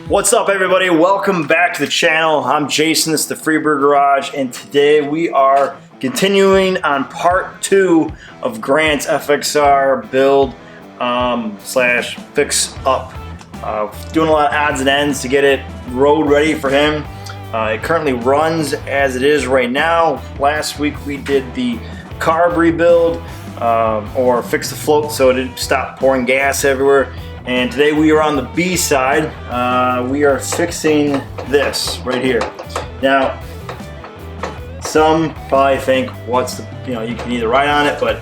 What's up, everybody? Welcome back to the channel. I'm Jason, this is the Freebird Garage, and today we are continuing on part 2 of Grant's FXR build slash fix up. Doing a lot of odds and ends to get it road ready for him. It currently runs as it is right now. Last week we did the carb rebuild or fix the float so it didn't stop pouring gas everywhere. And today we are on the B side. We are fixing this right here. Now, some probably think, what's the, you can either ride on it, but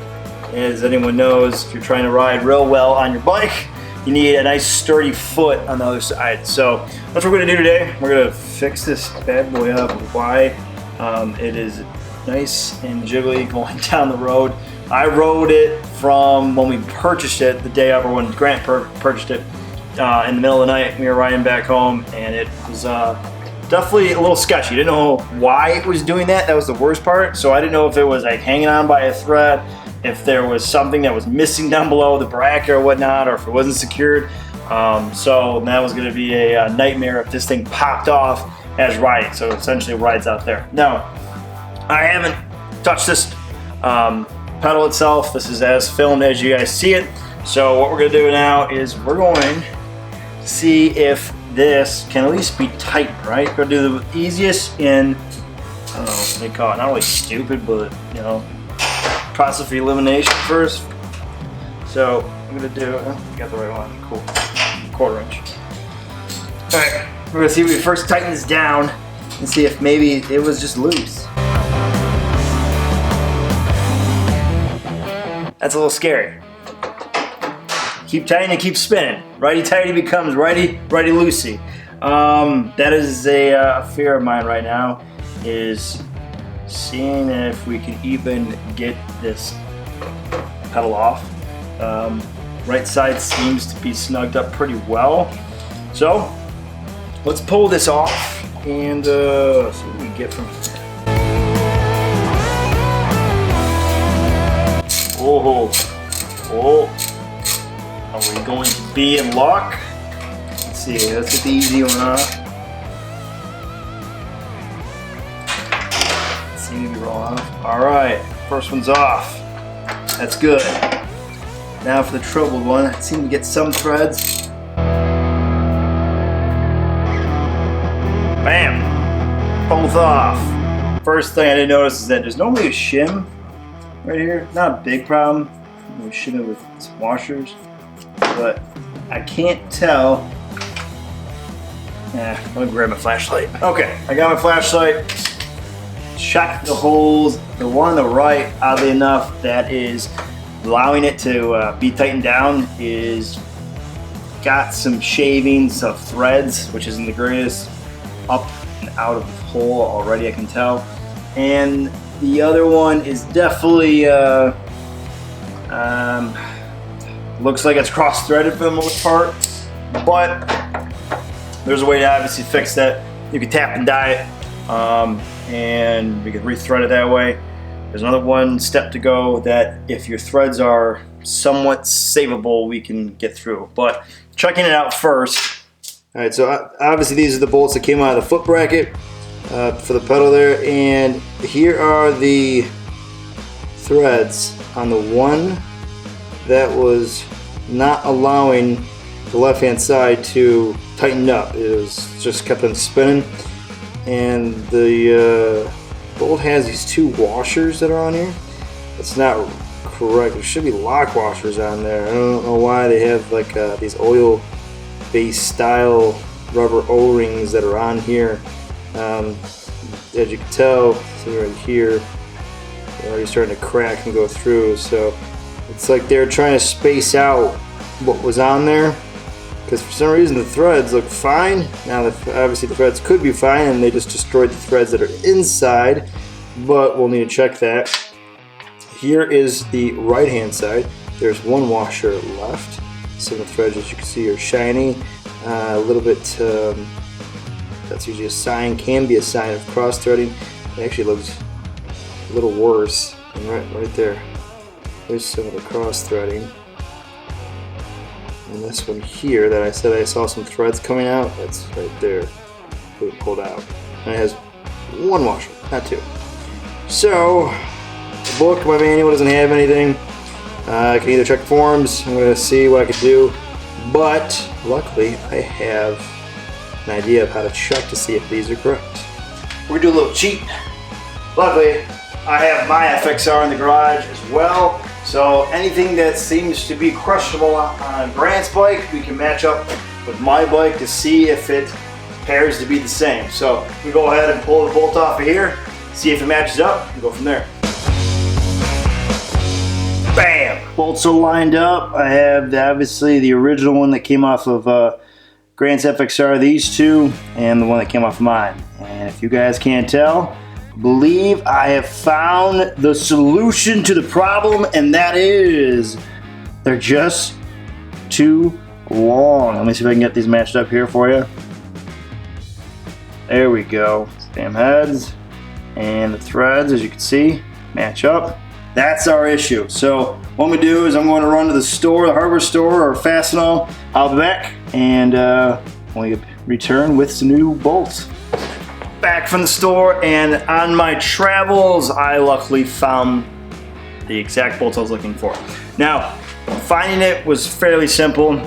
as anyone knows, if you're trying to ride real well on your bike, you need a nice sturdy foot on the other side. So that's what we're gonna do today. We're gonna fix this bad boy up. Why? It is nice and jiggly going down the road. I rode it from when we purchased it, the day of, or when Grant purchased it, in the middle of the night. We were riding back home, and it was definitely a little sketchy. Didn't know why it was doing that. That was the worst part. So I didn't know if it was like hanging on by a thread, if there was something that was missing down below the bracket or whatnot, or if it wasn't secured. So that was going to be a nightmare if this thing popped off as riding. So essentially, it rides out there. Now, I haven't touched this pedal itself. This is as filmed as you guys see it. So what we're going to do now is we're going to see if this can at least be tightened, right? We're going to do the easiest in, I don't know what they call it, not really stupid, but process of elimination first. So I'm going to do, you got the right one, cool, 1/4 inch. All right, we're going to see if we first tighten this down and see if maybe it was just loose. That's a little scary. Keep tightening, keep spinning. Righty-tighty becomes righty-loosey. That is a fear of mine right now, is seeing if we can even get this pedal off. Right side seems to be snugged up pretty well. So, let's pull this off and see what we can get from here. Oh, are we going to be in luck? Let's see, let's get the easy one off. Seems to be rolling off. All right, first one's off. That's good. Now for the troubled one, I seem to get some threads. Bam, both off. First thing I didn't notice is that there's normally a shim right here. Not a big problem. We shim it with some washers, but I can't tell. I'm gonna grab my flashlight. Okay, I got my flashlight. Shot the holes. The one on the right, oddly enough, that is allowing it to be tightened down, is got some shavings of threads, which isn't the greatest, up and out of the hole already, I can tell. And the other one is definitely looks like it's cross-threaded for the most part, but there's a way to obviously fix that. You can tap and die it, and we can re-thread it that way. There's another one step to go that if your threads are somewhat savable, we can get through. But checking it out first. All right, so obviously these are the bolts that came out of the foot bracket for the pedal there, and here are the threads on the one that was not allowing the left hand side to tighten up. It was just kept on spinning, and the bolt has these 2 washers that are on here. That's not correct. There should be lock washers on there. I don't know why they have like these oil based style rubber O-rings that are on here. As you can tell, see right here, they're already starting to crack and go through. So it's like they're trying to space out what was on there, because for some reason the threads look fine. Now obviously the threads could be fine and they just destroyed the threads that are inside, but we'll need to check that. Here is the right hand side. There's 1 washer left. Some of the threads, as you can see, are shiny. A little bit, that's usually a sign, can be a sign of cross threading. It actually looks a little worse. And right there, there's some of the cross threading. And this one here that I said I saw some threads coming out, that's right there, pulled out. And it has one washer, not two. So, the book, my manual doesn't have anything. I can either check forms, I'm going to see what I can do, but luckily I have an idea of how to check to see if these are correct. We're going to do a little cheat. Luckily, I have my FXR in the garage as well, so anything that seems to be questionable on Grant's bike, we can match up with my bike to see if it pairs to be the same. So we go ahead and pull the bolt off of here, see if it matches up, and go from there. Bam! Bolts are lined up. I have obviously the original one that came off of Grant's FXR, these two, and the one that came off of mine. And if you guys can't tell, I believe I have found the solution to the problem, and that is they're just too long. Let me see if I can get these matched up here for you. There we go. Stem heads and the threads, as you can see, match up. That's our issue. So what I'm gonna do is I'm going to run to the store, the hardware store, or Fastenal. I'll be back, and when we return with some new bolts. Back from the store, and on my travels, I luckily found the exact bolts I was looking for. Now, finding it was fairly simple.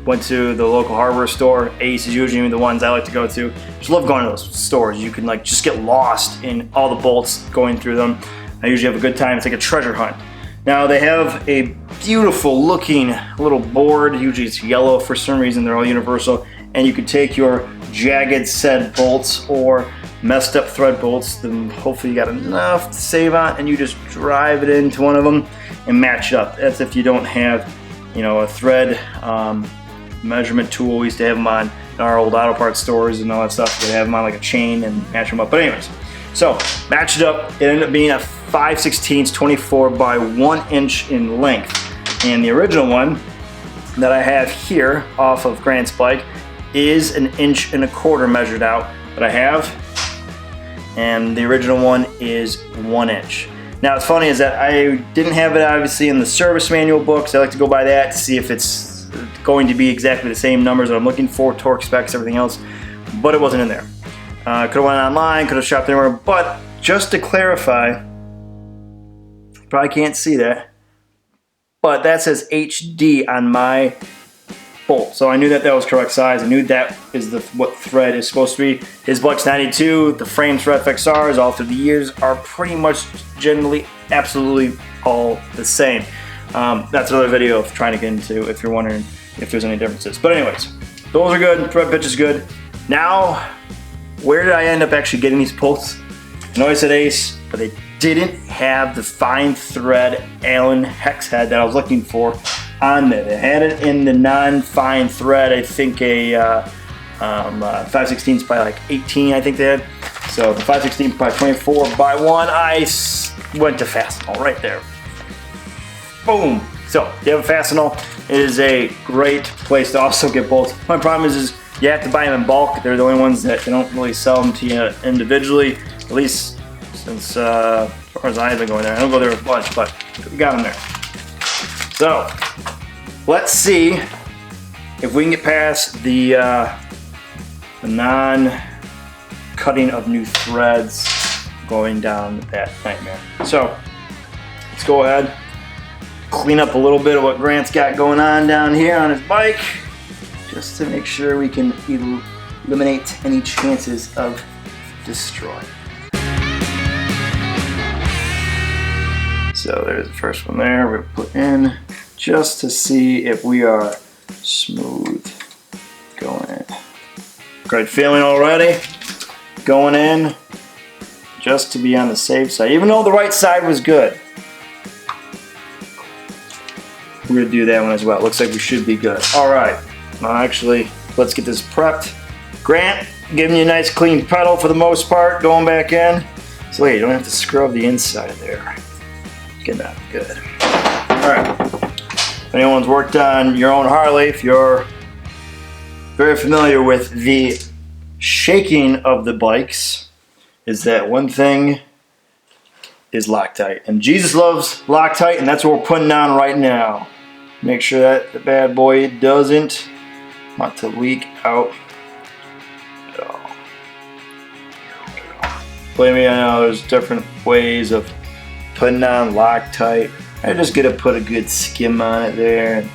Went to the local hardware store. Ace is usually the ones I like to go to. Just love going to those stores. You can like just get lost in all the bolts going through them. I usually have a good time. It's like a treasure hunt. Now they have a beautiful looking little board. Usually it's yellow for some reason. They're all universal. And you can take your jagged set bolts or messed up thread bolts. Then hopefully you got enough to save on, and you just drive it into one of them and match it up. That's if you don't have, you know, a thread measurement tool. We used to have them on our old auto parts stores and all that stuff. They have them on like a chain and match them up. But anyways, so match it up. It ended up being a 5/16 24 by 1 inch in length. And the original one that I have here off of Grant's bike is 1.25 inches measured out that I have. And the original one is 1 inch. Now what's funny is that I didn't have it obviously in the service manual books. I like to go by that to see if it's going to be exactly the same numbers that I'm looking for, torque specs, everything else, but it wasn't in there. Could have went online, could have shopped anywhere, but just to clarify, you probably can't see that, but that says HD on my bolt. So I knew that that was correct size. I knew that is what thread is supposed to be. His bike's 92, the frames for FXRs all through the years are pretty much generally absolutely all the same. That's another video of trying to get into if you're wondering if there's any differences. But anyways, those are good, thread pitch is good. Now, where did I end up actually getting these bolts? I know I said Ace, but they didn't have the fine thread Allen hex head that I was looking for on there. They had it in the non-fine thread, I think a 5/16 by like 18, I think they had. So the 5/16 by 24 by 1, I went to Fastenal right there. Boom! So, if you have a Fastenal, it is a great place to also get bolts. My problem is you have to buy them in bulk. They're the only ones that they don't really sell them to you individually, at least since as far as I've been going there. I don't go there a bunch, but we got them there. So, let's see if we can get past the non-cutting of new threads going down that nightmare. So, let's go ahead, clean up a little bit of what Grant's got going on down here on his bike, just to make sure we can eliminate any chances of destroy. So there's the first one there we're gonna put in just to see if we are smooth going in. Great feeling already going in, just to be on the safe side, even though the right side was good. We're gonna do that one as well. Looks like we should be good. All right, now actually, let's get this prepped. Grant, giving you a nice clean pedal for the most part, going back in. So you don't have to scrub the inside of there. Get that good. All right, if anyone's worked on your own Harley, if you're very familiar with the shaking of the bikes, is that one thing is Loctite. And Jesus loves Loctite, and that's what we're putting on right now. Make sure that the bad boy doesn't want to leak out. Believe me, I know there's different ways of putting on Loctite. I just gotta put a good skim on it there and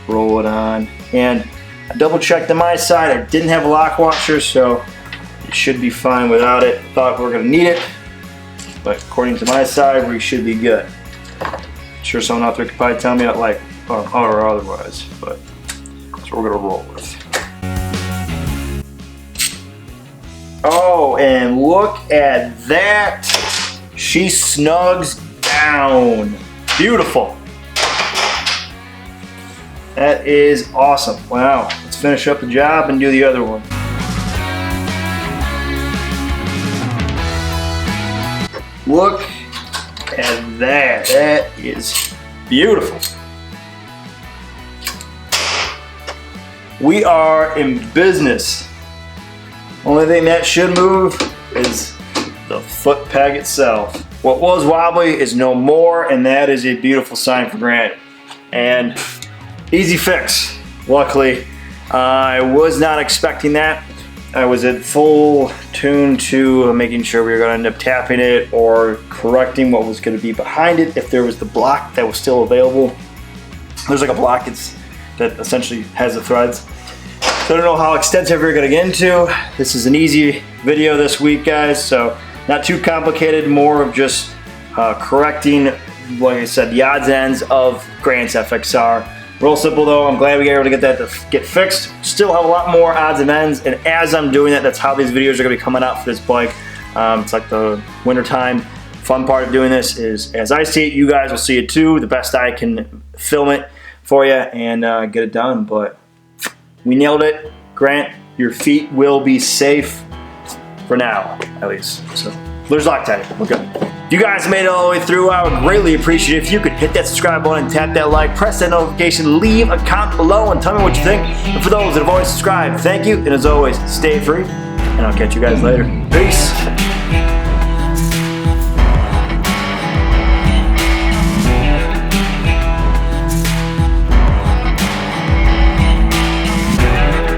roll it on. And I double checked on my side, I didn't have a lock washer, so it should be fine without it. Thought we were gonna need it, but according to my side, we should be good. Sure, someone out there could probably tell me that like or otherwise, but that's what we're gonna roll with. Oh, and look at that. She snugs down. Beautiful. That is awesome. Wow. Let's finish up the job and do the other one. Look at that. That is beautiful. We are in business. Only thing that should move is the foot peg itself. What was wobbly is no more, and that is a beautiful sign for Grant. And easy fix. Luckily, I was not expecting that. I was at full tune to making sure we were going to end up tapping it or correcting what was going to be behind it if there was the block that was still available. There's like a block that essentially has the threads. So I don't know how extensive we're going to get into. This is an easy video this week, guys, so not too complicated, more of just correcting, like I said, the odds and ends of Grant's FXR. Real simple though, I'm glad we were able to get that to get fixed. Still have a lot more odds and ends, and as I'm doing that, that's how these videos are going to be coming out for this bike. It's like the wintertime. Fun part of doing this is, as I see it, you guys will see it too. The best I can film it for you and get it done, but we nailed it. Grant, your feet will be safe for now, at least. So there's Loctite. We're good. If you guys made it all the way through, I would greatly appreciate it if you could hit that subscribe button and tap that like, press that notification, leave a comment below and tell me what you think. And for those that have already subscribed, thank you. And as always, stay free, and I'll catch you guys later. Peace.